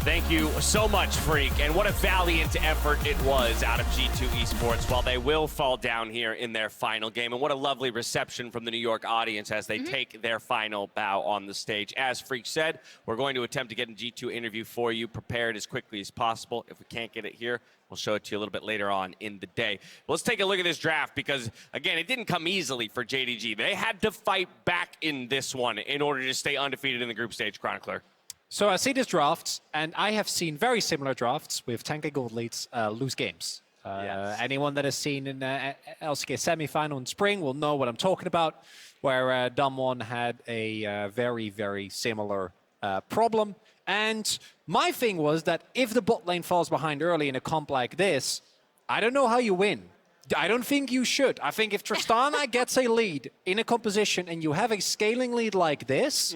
Thank you so much, Freak. And what a valiant effort it was out of G2 Esports. While they will fall down here in their final game. And what a lovely reception from the New York audience as they take their final bow on the stage. As Freak said, we're going to attempt to get a G2 interview for you prepared as quickly as possible. If we can't get it here, we'll show it to you a little bit later on in the day. But let's take a look at this draft because, again, it didn't come easily for JDG. They had to fight back in this one in order to stay undefeated in the group stage, Chronicler. So I see these drafts, and I have seen very similar drafts with 10K gold leads lose games. Anyone that has seen in LCK semi-final in spring will know what I'm talking about, where Damwon had a very, very similar problem. And my thing was that if the bot lane falls behind early in a comp like this, I don't know how you win. I don't think you should. I think if Tristana gets a lead in a composition and you have a scaling lead like this,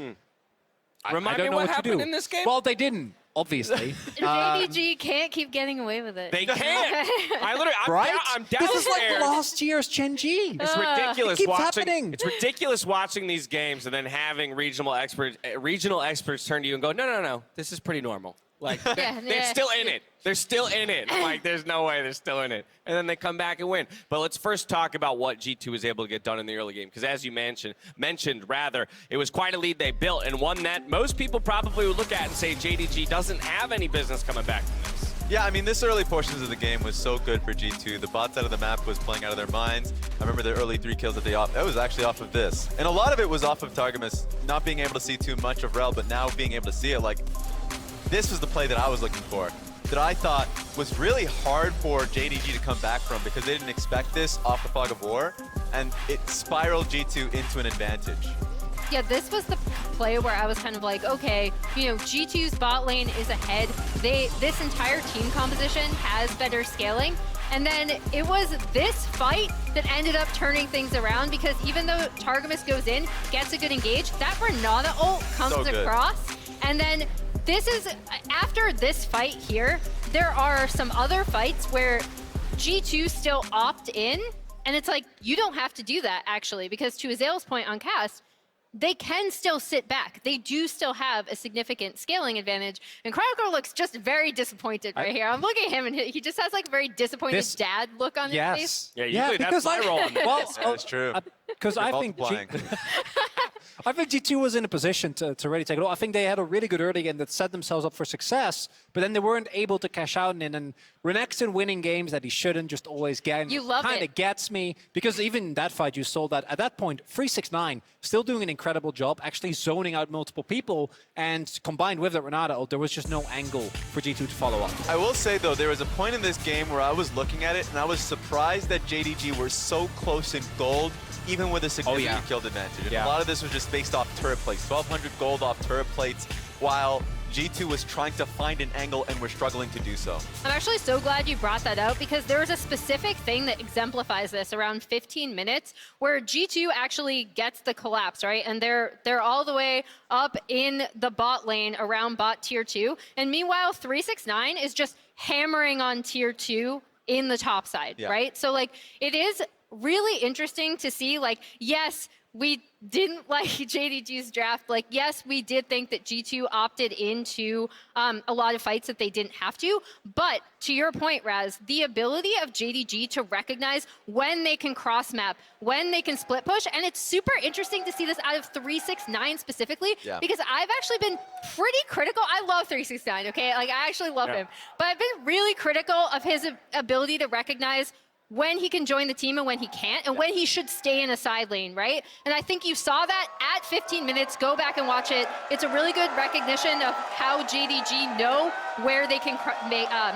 Remind me what happened in this game? Well, they didn't, obviously. JDG can't keep getting away with it. They can't. I'm down This is like last year's Gen G. It's ridiculous. It keeps happening. It's ridiculous watching these games and then having regional experts turn to you and go, no, this is pretty normal. Like, they're still in it. They're still in it. Like, there's no way they're still in it. And then they come back and win. But let's first talk about what G2 was able to get done in the early game. Because as you mentioned, it was quite a lead they built and one that most people probably would look at and say JDG doesn't have any business coming back from this. Yeah, I mean, this early portions of the game was so good for G2. The bot side of the map was playing out of their minds. I remember the early 3 kills that that was actually off of this. And a lot of it was off of Targamas not being able to see too much of Rell, but now being able to see it. Like, this was the play that I was looking for, that I thought was really hard for JDG to come back from because they didn't expect this off the Fog of War, and it spiraled G2 into an advantage. Yeah, this was the play where I was kind of like, okay, G2's bot lane is ahead. This entire team composition has better scaling. And then it was this fight that ended up turning things around because even though Targamas goes in, gets a good engage, that Renata ult comes across, and then this is, after this fight here, there are some other fights where G2 still opt in, and it's like, you don't have to do that, actually, because to Azael's point on cast, they can still sit back. They do still have a significant scaling advantage. And Chronicler looks just very disappointed right here. I'm looking at him, and he just has like a very disappointed dad look on his face. Yeah, usually that's my role in this. That's true. Because I think I think G2 was in a position to really take it all. I think they had a really good early game that set themselves up for success, but then they weren't able to cash out in. And Renekton winning games that he shouldn't just always get kind of gets me, because even in that fight you saw that at that point 369 still doing an incredible job, actually zoning out multiple people, and combined with that Renata, there was just no angle for G2 to follow up. I will say though, there was a point in this game where I was looking at it and I was surprised that JDG were so close in gold, even with a significant kill advantage. And a lot of this was just based off turret plates. 1,200 gold off turret plates, while G2 was trying to find an angle and were struggling to do so. I'm actually so glad you brought that up, because there was a specific thing that exemplifies this around 15 minutes where G2 actually gets the collapse, right? And they're all the way up in the bot lane around bot tier 2. And meanwhile, 369 is just hammering on tier 2 in the top side, right? So like, it is really interesting to see, like, yes, we didn't like JDG's draft. Like, yes, we did think that G2 opted into a lot of fights that they didn't have to. But to your point, Raz, the ability of JDG to recognize when they can cross map, when they can split push, and it's super interesting to see this out of 369 specifically, because I've actually been pretty critical. I love 369, okay? Like, I actually love him. But I've been really critical of his ability to recognize when he can join the team and when he can't, and when he should stay in a side lane, right? And I think you saw that at 15 minutes. Go back and watch it. It's a really good recognition of how JDG know where they can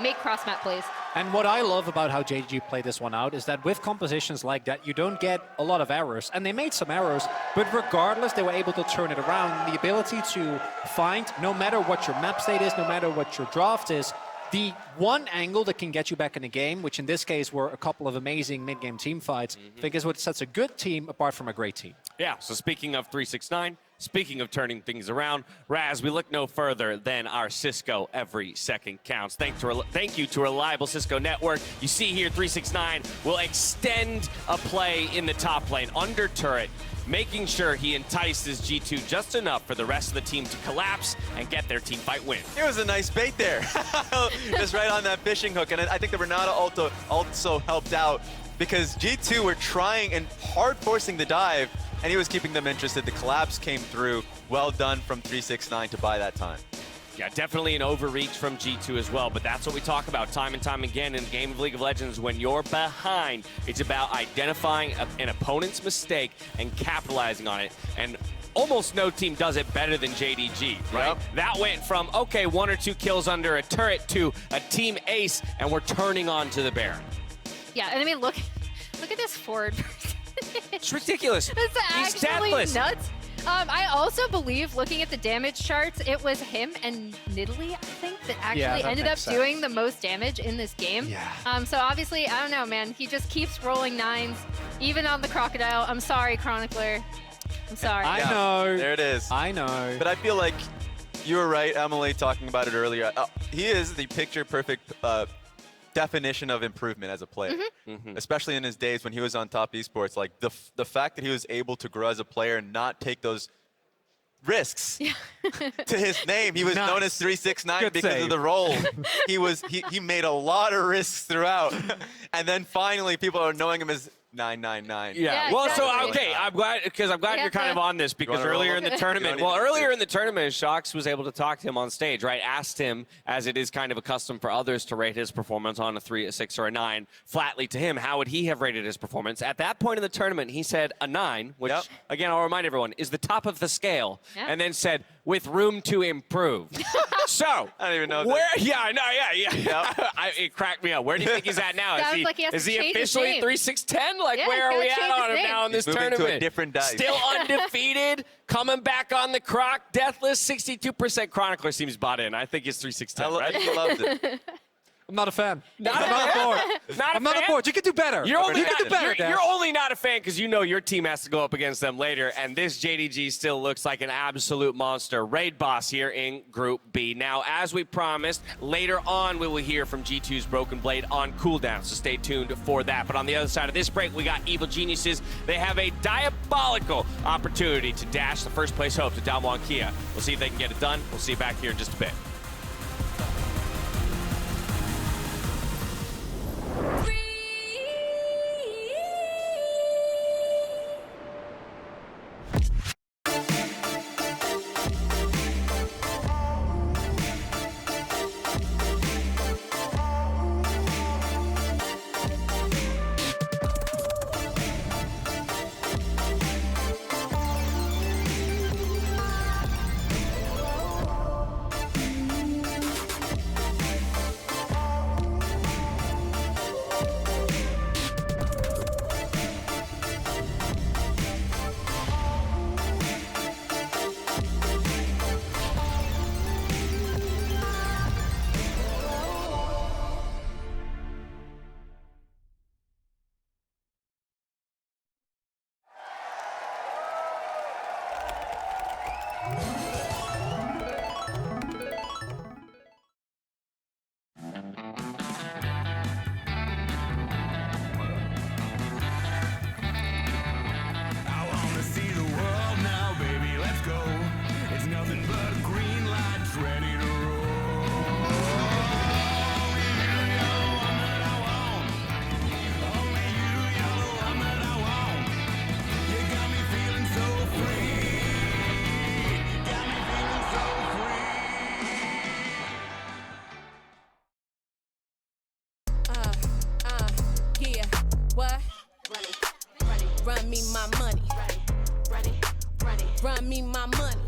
make cross-map plays. And what I love about how JDG played this one out is that with compositions like that, you don't get a lot of errors. And they made some errors, but regardless, they were able to turn it around. The ability to find, no matter what your map state is, no matter what your draft is, the one angle that can get you back in the game, which in this case were a couple of amazing mid-game team fights, I think is what sets a good team apart from a great team. Yeah, so speaking of 369, speaking of turning things around, Raz, we look no further than our Cisco Every Second Counts. Thank you to a reliable Cisco network. You see here, 369 will extend a play in the top lane under turret, making sure he entices G2 just enough for the rest of the team to collapse and get their team fight win. It was a nice bait there. Just right on that fishing hook. And I think the Renata also helped out, because G2 were trying and hard forcing the dive, and he was keeping them interested. The collapse came through. Well done from 369 to buy that time. Yeah, definitely an overreach from G2 as well, but that's what we talk about time and time again in the game of League of Legends. When you're behind, it's about identifying an opponent's mistake and capitalizing on it. And almost no team does it better than JDG, right? Yep. That went from, okay, 1 or 2 kills under a turret to a team ace, and we're turning on to the Baron. Yeah, and I mean, look at this forward person. It's ridiculous. It's actually nuts. I also believe, looking at the damage charts, it was him and Nidalee, I think, that actually ended up doing the most damage in this game. Yeah. So obviously, I don't know, man. He just keeps rolling 9s, even on the Crocodile. I'm sorry, Chronicler. I'm sorry. I know. There it is. I know. But I feel like you were right, Emily, talking about it earlier. He is the picture-perfect definition of improvement as a player, especially in his days when he was on top esports. Like the fact that he was able to grow as a player and not take those risks to his name. He was known as 369 because of the role. He made a lot of risks throughout, and then finally people are knowing him as 999. Yeah. Well, exactly. So okay, I'm glad you're kind of on this, because earlier in the tournament, Shox was able to talk to him on stage, right? Asked him, as it is kind of a custom for others to rate his performance on a 3, a 6, or a 9, flatly to him, how would he have rated his performance? At that point in the tournament, he said a 9, which again, I'll remind everyone, is the top of the scale, and then said, with room to improve. So, I don't even know. It cracked me up. Where do you think he's at now? Is he officially 3-6-10? Like, where are we at on him now in this tournament? To a different dice. Still undefeated, coming back on the croc, deathless, 62% Chronicler seems bought in. I think it's 3-6-10, right? He loved it. I'm not a fan. Not I'm a not fan? on board. Not a I'm not on fan? board. You can do better. You're only you can do better, Dash. you're only not a fan because you know your team has to go up against them later, and this JDG still looks like an absolute monster. Raid boss here in Group B. Now, as we promised, later on we will hear from G2's BrokenBlade on cooldown, so stay tuned for that. But on the other side of this break, we got Evil Geniuses. They have a diabolical opportunity to dash the first place hope to Damwon Kia. We'll see if they can get it done. We'll see you back here in just a bit. Run me my money. Run me my money.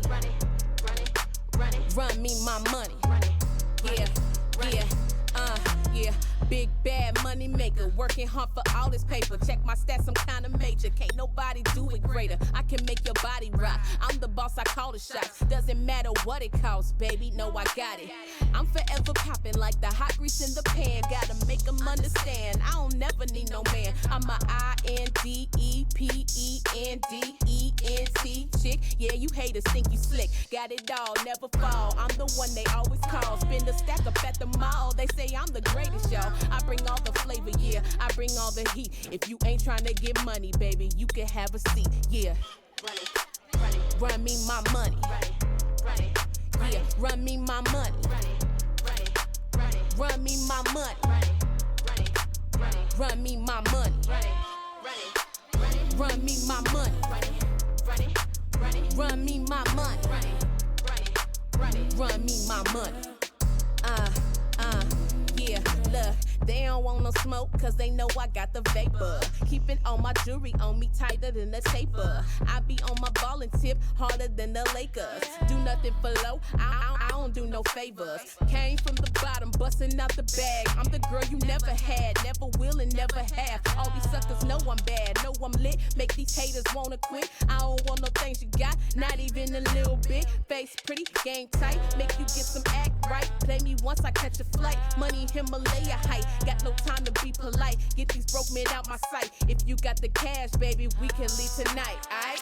Run me my money. Yeah. Big bad money maker, working hard for all this paper. Check my stats, I'm kinda major. Can't nobody do it greater. I can make your body rock. I'm the boss, I call the shots. Doesn't matter what it costs, baby. No, I got it. I'm forever popping like the hot grease in the pan. Gotta make them understand. I don't never need no man. I'm a INDEPENDENT chick. Yeah, you haters think you slick. Got it all, never fall. I'm the one they always call. Spend a stack up at the mall. They say I'm the greatest, y'all. I bring all the flavor, yeah. I bring all the heat. If you ain't trying to get money, baby, you can have a seat, yeah. Run me my money. Yeah, run me my money. Run me my money. Run me my money. Run me my money. Run me my money. Run me my money. Yeah, look, they don't want no smoke cause they know I got the vapor. Keeping all my jewelry on me tighter than a taper. I be on my ballin' tip harder than the Lakers. Do nothing for low, I don't do no favors. Came from the bottom, busting out the bag. I'm the girl you never had, never will and never have. All these suckers know I'm bad, know I'm lit. Make these haters wanna quit. I don't want no things you got, not even a little bit. Face pretty, game tight, make you get some act right. Play me once I catch a flight, money Himalaya height. Got no time to be polite, get these broke men out my sight. If you got the cash, baby, we can leave tonight, aight?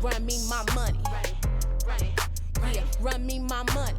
Run me my money. Yeah, run me my money.